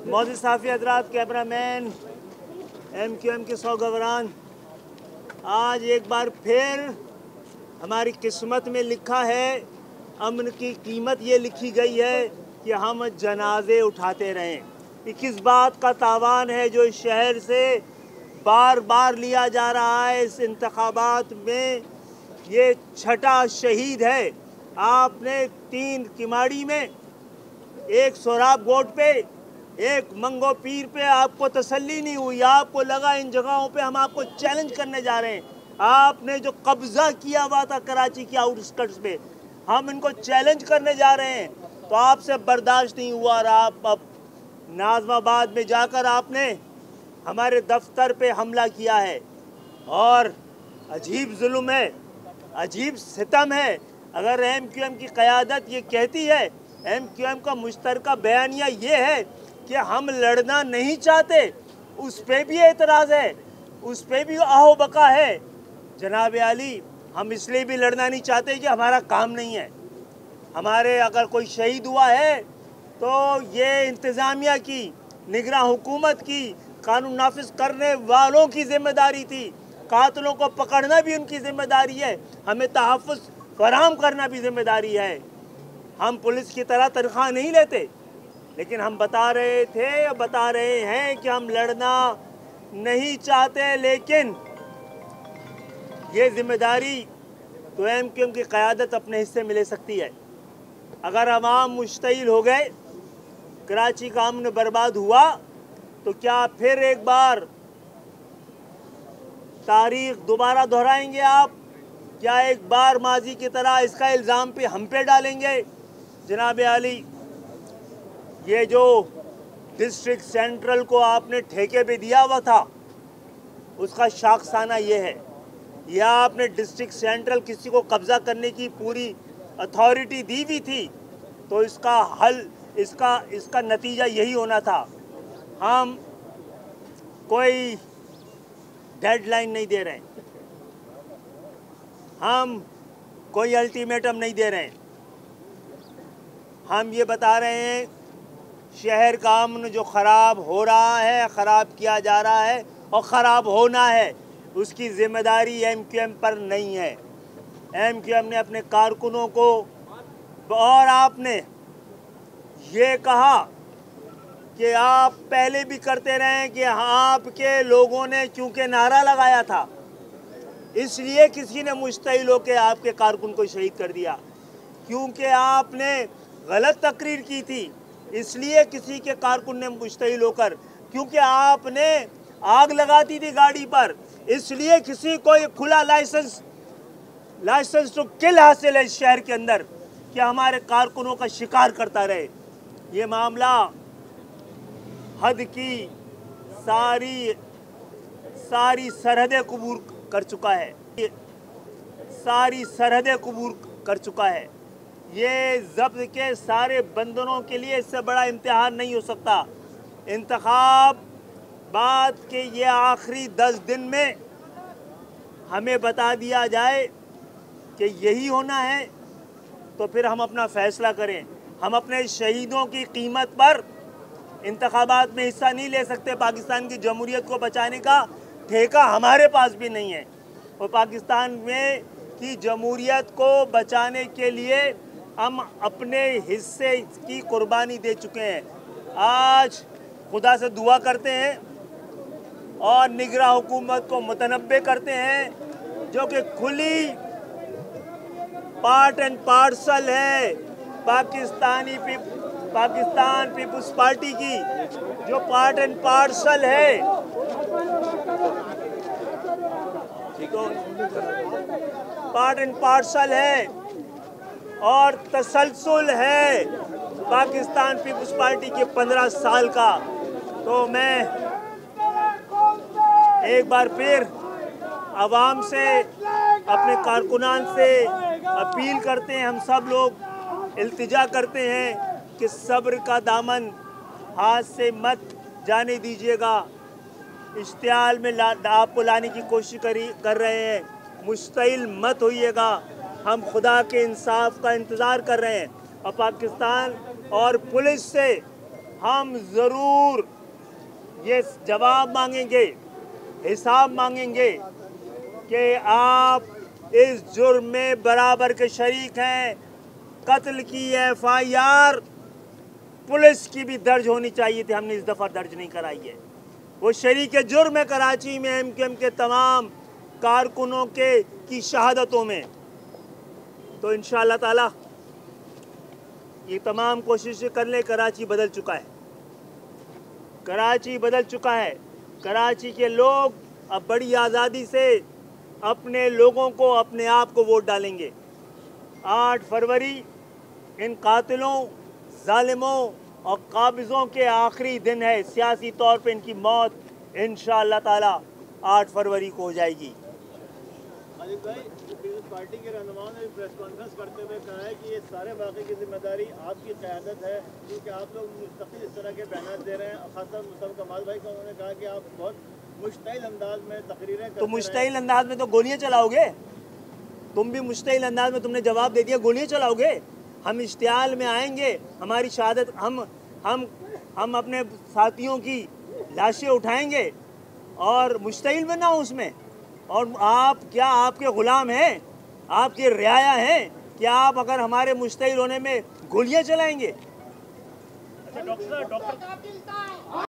मौजूद साफ़ी हज़रात, camera man, MQM के 100 गवरान, आज एक बार फिर हमारी किस्मत में लिखा है, अमन की कीमत ये लिखी गई है कि हम जनाजे उठाते रहें। ये किस बात का तावान है जो इस शहर से बार बार लिया जा रहा है। इस इंतखाबात में ये छठा शहीद है। आपने 3 किमाड़ी में, एक सोराब गोट पे, एक मंगो पीर पे आपको तसल्ली नहीं हुई। आपको लगा इन जगहों पे हम आपको चैलेंज करने जा रहे हैं। आपने जो कब्जा किया हुआ था कराची की आउटस्कर्ट्स पे, हम इनको चैलेंज करने जा रहे हैं, तो आपसे बर्दाश्त नहीं हुआ और आप अब नाज़िमाबाद में जाकर आपने हमारे दफ्तर पे हमला किया है। और अजीब जुल्म है, अजीब सितम है। अगर MQM की क़यादत ये कहती है, MQM का मुश्तरका बयानिया ये है कि हम लड़ना नहीं चाहते, उस पर भी एतराज़ है, उस पर भी आहो बका है। जनाब आली, हम इसलिए भी लड़ना नहीं चाहते कि हमारा काम नहीं है। हमारे अगर कोई शहीद हुआ है तो ये इंतज़ामिया की, निगरान हुकूमत की, कानून नाफिज करने वालों की ज़िम्मेदारी थी। कातिलों को पकड़ना भी उनकी ज़िम्मेदारी है, हमें तहफ़्फ़ुज़ फराहम करना भी ज़िम्मेदारी है। हम पुलिस की तरह तनख्वाह नहीं लेते, लेकिन हम बता रहे थे, बता रहे हैं कि हम लड़ना नहीं चाहते। लेकिन ये ज़िम्मेदारी तो MQM की क़यादत अपने हिस्से में ले सकती है। अगर अवाम मुश्तइल हो गए, कराची का अमन बर्बाद हुआ, तो क्या फिर एक बार तारीख दोबारा दोहराएंगे आप? क्या एक बार माजी की तरह इसका इल्ज़ाम पे हम पे डालेंगे? जनाब आली, ये जो डिस्ट्रिक्ट सेंट्रल को आपने ठेके पे दिया हुआ था, उसका शाखसाना ये है, या आपने डिस्ट्रिक्ट सेंट्रल किसी को कब्ज़ा करने की पूरी अथॉरिटी दी हुई थी, तो इसका हल, इसका नतीजा यही होना था। हम कोई डेडलाइन नहीं दे रहे हैं, हम कोई अल्टीमेटम नहीं दे रहे हैं। हम ये बता रहे हैं शहर का अमन जो ख़राब हो रहा है, ख़राब किया जा रहा है और ख़राब होना है, उसकी ज़िम्मेदारी MQM पर नहीं है। MQM ने अपने कारकुनों को, और आपने ये कहा कि आप पहले भी करते रहे कि आपके लोगों ने क्योंकि नारा लगाया था, इसलिए किसी ने मुश्तइल होकर आपके कारकुन को शहीद कर दिया। क्योंकि आपने गलत तकरीर की थी, इसलिए किसी के कारकुन ने मुश्तइल होकर, क्योंकि आपने आग लगाती थी गाड़ी पर, इसलिए किसी को ये खुला लाइसेंस टू किल हासिल है इस शहर के अंदर कि हमारे कारकुनों का शिकार करता रहे। ये मामला हद की सारी सरहदें कबूल कर चुका है, सारी सरहदें कबूल कर चुका है। ये ज़ब्त के सारे बंदरों के लिए इससे बड़ा इम्तिहान नहीं हो सकता। इंतखाब बाद के ये आखिरी 10 दिन में हमें बता दिया जाए कि यही होना है, तो फिर हम अपना फ़ैसला करें। हम अपने शहीदों की कीमत पर इंतखाबात में हिस्सा नहीं ले सकते। पाकिस्तान की जमहूरियत को बचाने का ठेका हमारे पास भी नहीं है, और पाकिस्तान में की जमहूरियत को बचाने के लिए हम अपने हिस्से की कुर्बानी दे चुके हैं। आज खुदा से दुआ करते हैं और निगरान हुकूमत को मुतनब्बे करते हैं, जो कि खुली पार्ट एंड पार्सल है पाकिस्तान पीपुल्स पार्टी की, जो पार्ट एंड पार्सल है, तो पार्ट एंड पार्सल है और तसलसल है पाकिस्तान पीपुल्स पार्टी के 15 साल का। तो मैं एक बार फिर आवाम से, अपने कारकुनान से अपील करते हैं, हम सब लोग इल्तिजा करते हैं कि सब्र का दामन हाथ से मत जाने दीजिएगा। इश्तियाल में आपको लाने की कोशिश कर रहे हैं, मुश्तइल मत होइएगा। हम खुदा के इंसाफ का इंतज़ार कर रहे हैं और पाकिस्तान और पुलिस से हम ज़रूर ये जवाब मांगेंगे, हिसाब मांगेंगे कि आप इस जुर्म में बराबर के शरीक हैं। कत्ल की FIR पुलिस की भी दर्ज होनी चाहिए थी, हमने इस दफ़ा दर्ज नहीं कराई है। वो शरीक जुर्म है कराची में MQM के तमाम कारकुनों की शहादतों में। तो इंशाअल्लाह ताला ये तमाम कोशिशें कर ले, कराची बदल चुका है, कराची बदल चुका है। कराची के लोग अब बड़ी आज़ादी से अपने लोगों को, अपने आप को वोट डालेंगे। 8 फरवरी इन कातिलों, जालिमों और काबिज़ों के आखिरी दिन है। सियासी तौर पे इनकी मौत इंशाअल्लाह ताला 8 फरवरी को हो जाएगी। खालिद भाई, पीपल्स पार्टी के रहनुमाओं ने प्रेस कॉन्फ्रेंस करते हुए कहा है कि ये सारे वाक़े की जिम्मेदारी आपकी क़यादत है, क्योंकि आप लोग मुस्तक़िल इस तरह के बयान दे रहे हैं। ख़ासतौर मुस्तफ़ा कमाल भाई को उन्होंने कहा कि आप बहुत मुश्तइल अंदाज में तकरीरें करते तो मुश्तइल अंदाज में तो गोलियां चलाओगे, तुम भी मुश्तइल अंदाज में तुमने जवाब दे दिया, गोलियां चलाओगे। हम इश्तियाल में आएंगे, हमारी शहादत, हम अपने साथियों की लाशें उठाएंगे और मुश्तइल में ना हो उसमें। और आप क्या आपके ग़ुलाम हैं, आपके रियाया हैं कि आप अगर हमारे मुश्तइल होने में गोलियां चलाएंगे? अच्छा डॉक्टर